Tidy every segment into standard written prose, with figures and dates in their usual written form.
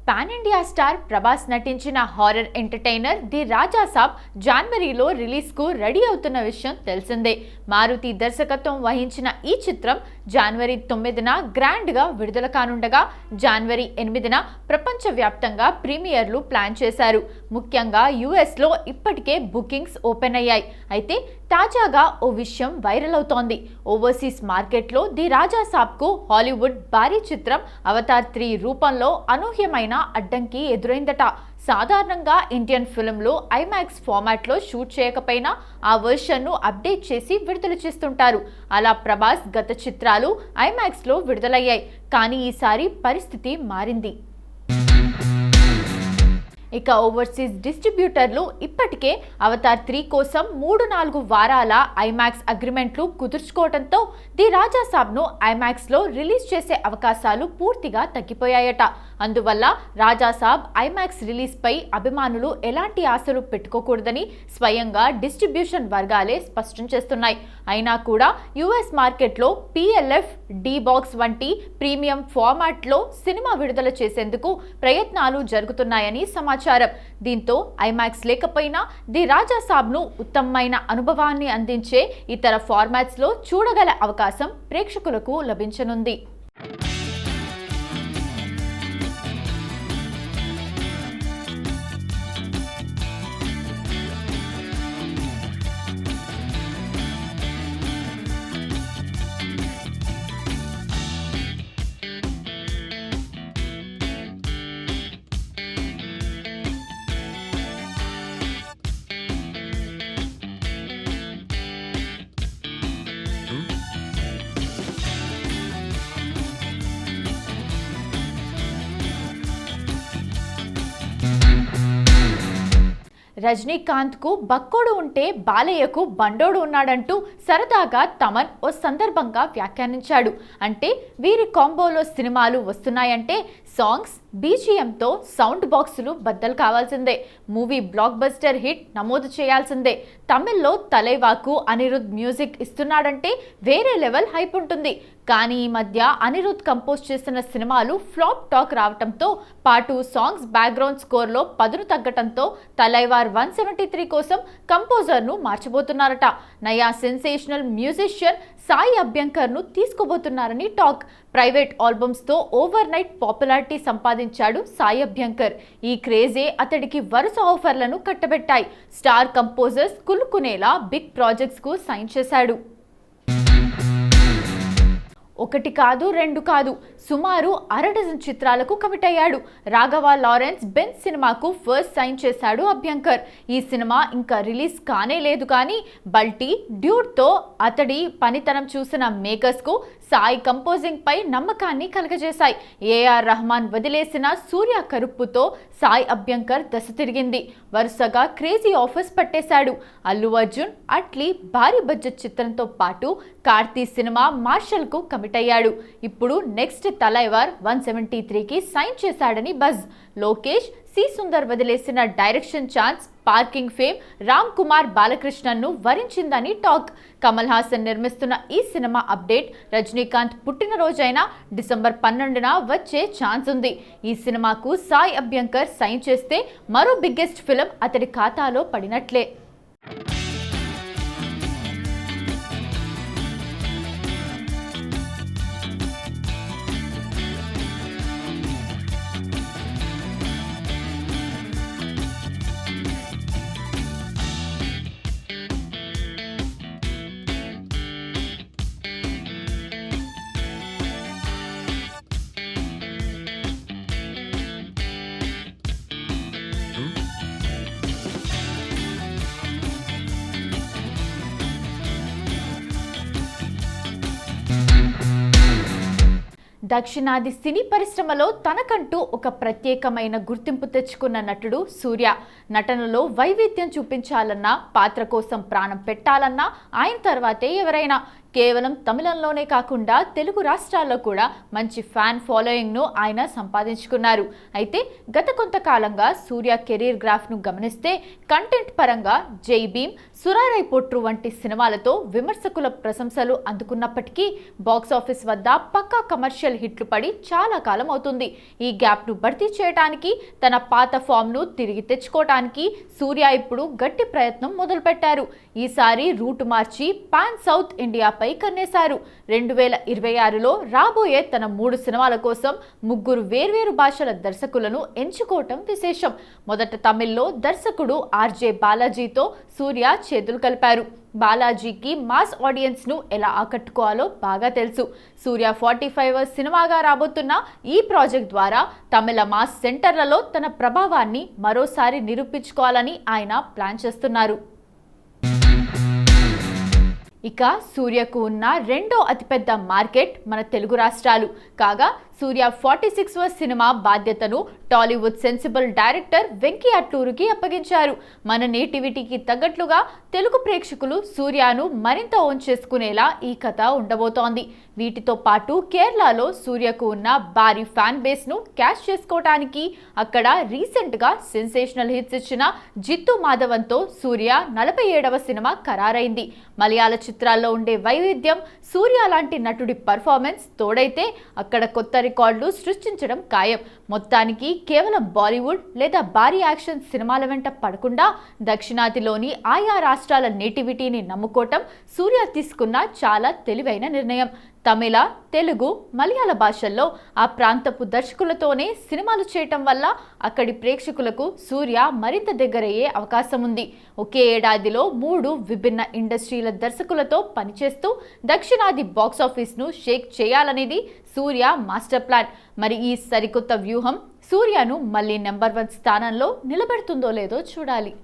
Pan India star Prabhas నటించిన horror entertainer the రాజా సాబ్ జనవరిలో రిలీజ్కు ready అవుతున్న విషయం తెలిసిందే. మారుతి దర్శకత్వం వహించిన ఈ చిత్రం జనవరి 9న గ్రాండ్గా విడుదల కానుండగా జనవరి 8న ప్రపంచవ్యాప్తంగా ప్రీమియర్లు ప్లాన్ చేశారు. ముఖ్యంగా యుఎస్లో ఇప్పటికే బుకింగ్స్ ఓపెన్ అయ్యాయి. అయితే తాజాగా ఓ విషయం వైరల్ అవుతోంది. ఓవర్సీస్ మార్కెట్లో ది రాజా సాబ్కు హాలీవుడ్ భారీ చిత్రం అవతార్ 3 రూపంలో అనూహ్యమైన అడ్డంకి ఎదురైందట. సాధారణంగా ఇండియన్ ఫిల్మ్లో ఐమాక్స్ ఫార్మాట్లో షూట్ చేయకపోయినా ఆ వెర్షన్ను అప్డేట్ చేసి విడుదల చేస్తుంటారు. అలా ప్రభాస్ గత చిత్రాలు ఐమాక్స్లో విడుదలయ్యాయి. కానీ ఈసారి పరిస్థితి మారింది. ఇక ఓవర్సీస్ డిస్ట్రిబ్యూటర్లు ఇప్పటికే అవతార్ 3 కోసం 3-4 వారాల ఐమాక్స్ అగ్రిమెంట్లు కుదుర్చుకోవడంతో ది రాజా సాబ్ను ఐమాక్స్లో రిలీజ్ చేసే అవకాశాలు పూర్తిగా తగ్గిపోయాయట. అందువల్ల రాజా సాబ్ ఐమాక్స్ రిలీజ్పై అభిమానులు ఎలాంటి ఆశలు పెట్టుకోకూడదని స్వయంగా డిస్ట్రిబ్యూషన్ వర్గాలే స్పష్టం చేస్తున్నాయి. అయినా కూడా యుఎస్ మార్కెట్లో పిఎల్ఎఫ్, డి-బాక్స్ వంటి ప్రీమియం ఫార్మాట్లో సినిమా విడుదల చేసేందుకు ప్రయత్నాలు జరుగుతున్నాయని సమాచారం. దీంతో ఐమాక్స్ లేకపోయినా ది రాజా సాబ్ను ఉత్తమమైన అనుభవాన్ని అందించే ఇతర ఫార్మాట్స్లో చూడగల అవకాశం ప్రేక్షకులకు లభించనుంది. రజనీకాంత్ కు బక్కోడు ఉంటే బాలయ్యకు బండోడు ఉన్నాడంటూ సరదాగా తమన్ ఓ సందర్భంగా వ్యాఖ్యానించాడు. అంటే వీరి కాంబోలో సినిమాలు వస్తున్నాయంటే సాంగ్స్, బీజిఎంతో సౌండ్ బాక్సులు బద్దలు కావాల్సిందే. మూవీ బ్లాక్ బస్టర్ హిట్ నమోదు చేయాల్సిందే. తమిళ్లో తలైవాకు అనిరుద్ మ్యూజిక్ ఇస్తున్నాడంటే వేరే లెవెల్ హైప్ ఉంటుంది. కానీ ఈ మధ్య అనిరుద్ కంపోజ్ చేసిన సినిమాలు ఫ్లాప్ టాక్ రావడంతో పాటు సాంగ్స్ బ్యాక్గ్రౌండ్ స్కోర్లో పదును తగ్గటంతో తలైవార్ 173 కోసం కంపోజర్ను మార్చబోతున్నారట. నయా సెన్సేషనల్ మ్యూజిషియన్ సాయి అభ్యంకర్ను తీసుకోబోతున్నారని టాక్. ప్రైవేట్ ఆల్బమ్స్తో ఓవర్ నైట్ పాపులారిటీ సంపాదించాడు సాయి అభ్యంకర్. ఈ క్రేజే అతడికి వరుస ఆఫర్లను కట్టబెట్టాయి. స్టార్ కంపోజర్స్ కులుకునేలా బిగ్ ప్రాజెక్ట్స్కు సైన్ చేశాడు. 1 కాదు 2 కాదు, సుమారు 1/2 డజన్ చిత్రాలకు కమిట్ అయ్యాడు. రాఘవ లారెన్స్ బెన్ సినిమాకు ఫస్ట్ సైన్ చేశాడు అభ్యంకర్. ఈ సినిమా ఇంకా రిలీజ్ కానే లేదు. కానీ బల్టీ, డ్యూడ్తో అతడి పనితనం చూసిన మేకర్స్కు సాయి కంపోజింగ్ పై నమ్మకాన్ని కలగజేశాయి. ఏఆర్ రెహమాన్ వదిలేసిన సూర్య కరుప్పుతో సాయి అభ్యంకర్ దశ తిరిగింది. వరుసగా క్రేజీ ఆఫర్స్ పట్టేశాడు. అల్లు అర్జున్, అట్లీ భారీ బడ్జెట్ చిత్రంతో పాటు కార్తీ సినిమా మార్షల్కు కమిట్ అయ్యాడు. ఇప్పుడు నెక్స్ట్ తలైవార్ 173కి సైన్ చేశాడని బజ్. లోకేష్, సి సుందర్ వదిలేసిన direction chance parking fame Ram Kumar బాలకృష్ణన్ను వరించిందని టాక్. కమల్ హాసన్ నిర్మిస్తున్న ఈ సినిమా అప్డేట్ రజనీకాంత్ పుట్టినరోజైన డిసెంబర్ 12న వచ్చే ఛాన్స్ ఉంది. ఈ సినిమాకు సాయి అభ్యంకర్ సైన్ చేస్తే మరో బిగ్గెస్ట్ ఫిలిం అతడి ఖాతాలో పడినట్లే. దక్షిణాది సినీ పరిశ్రమలో తనకంటూ ఒక ప్రత్యేకమైన గుర్తింపు తెచ్చుకున్న నటుడు సూర్య. నటనలో వైవిధ్యం చూపించాలన్నా, పాత్ర కోసం ప్రాణం పెట్టాలన్నా ఆయన తర్వాతే ఎవరైనా. కేవలం తమిళంలోనే కాకుండా తెలుగు రాష్ట్రాల్లో కూడా మంచి ఫ్యాన్ ఫాలోయింగ్ను ఆయన సంపాదించుకున్నారు. అయితే గత కొంతకాలంగా సూర్య కెరీర్ గ్రాఫ్ను గమనిస్తే కంటెంట్ పరంగా జై భీమ్, సురారై పొట్రు వంటి సినిమాలతో విమర్శకుల ప్రశంసలు అందుకున్నప్పటికీ బాక్సాఫీస్ వద్ద పక్కా కమర్షియల్ హిట్లు పడి చాలా కాలం అవుతుంది. ఈ గ్యాప్ను భర్తీ చేయడానికి, తన పాత ఫామ్ను తిరిగి తెచ్చుకోవడానికి సూర్య ఇప్పుడు గట్టి ప్రయత్నం మొదలుపెట్టారు. ఈసారి రూటు మార్చి పాన్ సౌత్ ఇండియాపై కన్నేశారు. 2026లో రాబోయే తన 3 సినిమాల కోసం 3 వేర్వేరు భాషల దర్శకులను ఎంచుకోవటం విశేషం. మొదట తమిళ్లో దర్శకుడు ఆర్జే బాలాజీతో సూర్య చేతులు కలిపారు. బాలాజీకి మాస్ ఆడియన్స్ ను ఎలా ఆకట్టుకోవాలో బాగా తెలుసు. సూర్య 45వ సినిమాగా రాబోతున్న ఈ ప్రాజెక్ట్ ద్వారా తమిళ మాస్ సెంటర్లలో తన ప్రభావాన్ని మరోసారి నిరూపించుకోవాలని ఆయన ప్లాన్ చేస్తున్నారు. ఇక సూర్యకు ఉన్న రెండో అతిపెద్ద మార్కెట్ మన తెలుగు రాష్ట్రాలు కాగా, సూర్య 46వ సినిమా బాధ్యతను టాలీవుడ్ సెన్సిబుల్ డైరెక్టర్ వెంకీ అట్లూరికి అప్పగించారు. మన నేటివిటీకి తగ్గట్లుగా తెలుగు ప్రేక్షకులు సూర్యను మరింత ఓన్ చేసుకునేలా ఈ కథ ఉండబోతోంది. వీటితో పాటు కేరళలో సూర్యకు ఉన్న భారీ ఫ్యాన్ బేస్ ను క్యాష్ చేసుకోవడానికి అక్కడ రీసెంట్ గా సెన్సేషనల్ హిట్స్ ఇచ్చిన జిత్తు మాధవన్తో సూర్య 47వ సినిమా ఖరారైంది. మలయాళ చిత్రాల్లో ఉండే వైవిధ్యం, సూర్య లాంటి నటుడి పర్ఫార్మెన్స్ తోడైతే అక్కడ కొత్త రికార్డులు సృష్టించడం ఖాయం. మొత్తానికి కేవలం బాలీవుడ్ లేదా భారీ యాక్షన్ సినిమాల వెంట పడకుండా దక్షిణాదిలోని ఆయా రాష్ట్రాల నేటివిటీని నమ్ముకోవటం సూర్య తీసుకున్న చాలా తెలివైన నిర్ణయం. తమిళ, తెలుగు, మలయాళ భాషల్లో ఆ ప్రాంతపు దర్శకులతోనే సినిమాలు చేయటం వల్ల అక్కడి ప్రేక్షకులకు సూర్య మరింత దగ్గరయ్యే అవకాశం ఉంది. ఒకే ఏడాదిలో 3 విభిన్న ఇండస్ట్రీల దర్శకులతో పనిచేస్తూ దక్షిణాది బాక్సాఫీస్ను షేక్ చేయాలనేది సూర్య మాస్టర్ ప్లాన్. మరి ఈ సరికొత్త వ్యూహం సూర్యను మళ్ళీ నెంబర్ 1 స్థానంలో నిలబెడుతుందో లేదో చూడాలి.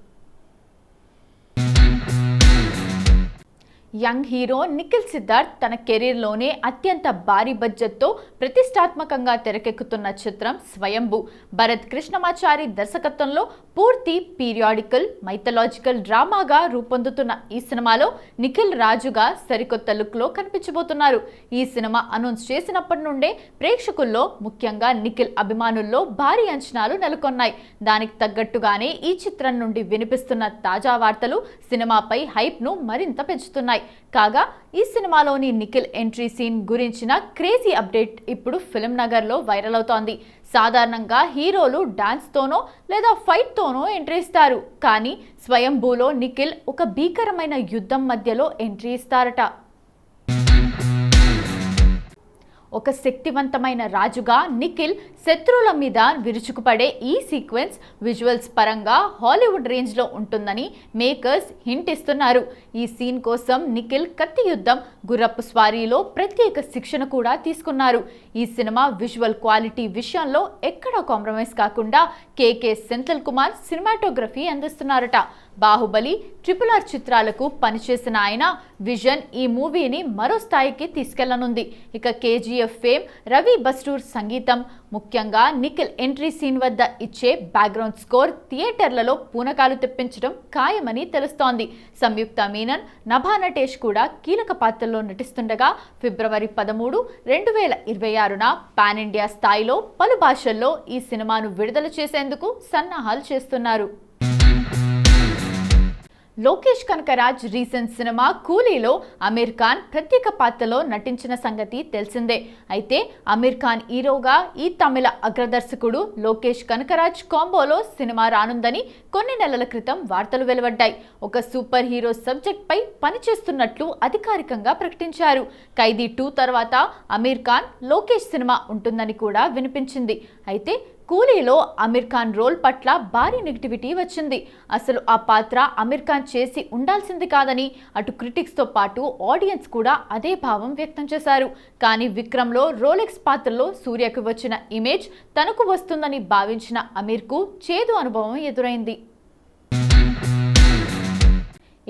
యంగ్ హీరో నిఖిల్ సిద్ధార్థ్ తన కెరీర్లోనే అత్యంత భారీ బడ్జెట్తో ప్రతిష్టాత్మకంగా తెరకెక్కుతున్న చిత్రం స్వయంభూ. భరత్ కృష్ణమాచారి దర్శకత్వంలో పూర్తి పీరియాడికల్ మైథలాజికల్ డ్రామాగా రూపొందుతున్న ఈ సినిమాలో నిఖిల్ రాజుగా సరికొత్త లుక్లో కనిపించబోతున్నారు. ఈ సినిమా అనౌన్స్ చేసినప్పటి నుండే ప్రేక్షకుల్లో, ముఖ్యంగా నిఖిల్ అభిమానుల్లో భారీ అంచనాలు నెలకొన్నాయి. దానికి తగ్గట్టుగానే ఈ చిత్రం నుండి వినిపిస్తున్న తాజా వార్తలు సినిమాపై హైప్ను మరింత పెంచుతున్నాయి. కాగా ఈ సినిమాలోని నిఖిల్ ఎంట్రీ సీన్ గురించిన క్రేజీ అప్డేట్ ఇప్పుడు ఫిల్మ్ నగర్లో వైరల్ అవుతోంది. సాధారణంగా హీరోలు డాన్స్ తోనో లేదా ఫైట్ తోనో ఎంట్రీ ఇస్తారు. కానీ స్వయంభూలో నిఖిల్ ఒక భీకరమైన యుద్ధం మధ్యలో ఎంట్రీ ఇస్తారట. ఒక శక్తివంతమైన రాజుగా నిఖిల్ శత్రువుల మీద విరుచుకుపడే ఈ సీక్వెన్స్ విజువల్స్ పరంగా హాలీవుడ్ రేంజ్లో ఉంటుందని మేకర్స్ హింట్ ఇస్తున్నారు. ఈ సీన్ కోసం నిఖిల్ కత్తి యుద్ధం, గుర్రపు స్వారీలో ప్రత్యేక శిక్షణ కూడా తీసుకున్నారు. ఈ సినిమా విజువల్ క్వాలిటీ విషయంలో ఎక్కడా కాంప్రమైజ్ కాకుండా కేకే సెంథిల్ కుమార్ సినిమాటోగ్రఫీ అందిస్తున్నారట. బాహుబలి, RRR చిత్రాలకు పనిచేసిన ఆయన విజన్ ఈ మూవీని మరో స్థాయికి తీసుకెళ్లనుంది. ఇక KGF ఫేమ్ రవి బస్రూర్ సంగీతం, ముఖ్యంగా నిఖిల్ ఎంట్రీ సీన్ వద్ద ఇచ్చే బ్యాక్గ్రౌండ్ స్కోర్ థియేటర్లలో పూనకాలు తెప్పించడం ఖాయమని తెలుస్తోంది. సంయుక్త మీనన్, నభా నటేష్ కూడా కీలక పాత్రల్లో నటిస్తుండగా ఫిబ్రవరి 13, 2026న పాన్ ఇండియా స్థాయిలో పలు భాషల్లో ఈ సినిమాను విడుదల చేసేందుకు సన్నాహాలు చేస్తున్నారు. లోకేష్ కనకరాజ్ రీసెంట్ సినిమా కూలీలో అమీర్ ఖాన్ ప్రత్యేక పాత్రలో నటించిన సంగతి తెలిసిందే. అయితే అమీర్ ఖాన్ హీరోగా ఈ తమిళ అగ్రదర్శకుడు లోకేష్ కనకరాజ్ కాంబోలో సినిమా రానుందని కొన్ని నెలల క్రితం వార్తలు వెలువడ్డాయి. ఒక సూపర్ హీరో సబ్జెక్ట్ పై పనిచేస్తున్నట్లు అధికారికంగా ప్రకటించారు. ఖైదీ 2 తర్వాత అమీర్ ఖాన్ లోకేష్ సినిమా ఉంటుందని కూడా వినిపించింది. అయితే కూలీలో అమీర్ ఖాన్ రోల్ పట్ల భారీ నెగిటివిటీ వచ్చింది. అసలు ఆ పాత్ర అమీర్ ఖాన్ చేసి ఉండాల్సింది కాదని అటు క్రిటిక్స్తో పాటు ఆడియన్స్ కూడా అదే భావం వ్యక్తం చేశారు. కానీ విక్రమ్లో రోలెక్స్ పాత్రలో సూర్యకు వచ్చిన ఇమేజ్ తనకు వస్తుందని భావించిన అమీర్కు చేదు అనుభవం ఎదురైంది.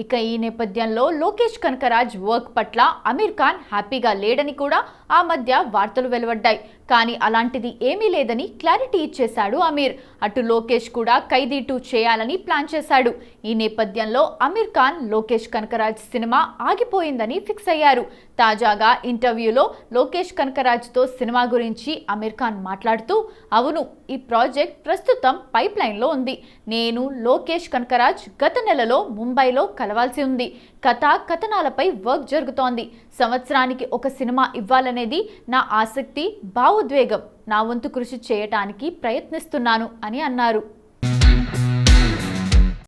ఇక ఈ నేపథ్యంలో లోకేష్ కనకరాజ్ వర్క్ పట్ల అమీర్ ఖాన్ హ్యాపీగా లేడని కూడా ఆ మధ్య వార్తలు వెలువడ్డాయి. కానీ అలాంటిది ఏమీ లేదని క్లారిటీ ఇచ్చేశాడు అమీర్. అటు లోకేష్ కూడా ఖైదీ 2 చేయాలని ప్లాన్ చేశాడు. ఈ నేపథ్యంలో అమీర్ ఖాన్ లోకేష్ కనకరాజ్ సినిమా ఆగిపోయిందని ఫిక్స్ అయ్యారు. తాజాగా ఇంటర్వ్యూలో లోకేష్ కనకరాజ్తో సినిమా గురించి అమీర్ ఖాన్ మాట్లాడుతూ, అవును, ఈ ప్రాజెక్ట్ ప్రస్తుతం పైప్ లైన్లో ఉంది. నేను లోకేష్ కనకరాజ్ గత నెలలో ముంబైలో కలవాల్సి ఉంది. కథనాలపై వర్క్ జరుగుతోంది. సంవత్సరానికి ఒక సినిమా ఇవ్వాలనేది నా ఆసక్తి, భావోద్వేగం. నా వంతు కృషి చేయటానికి ప్రయత్నిస్తున్నాను అని అన్నారు.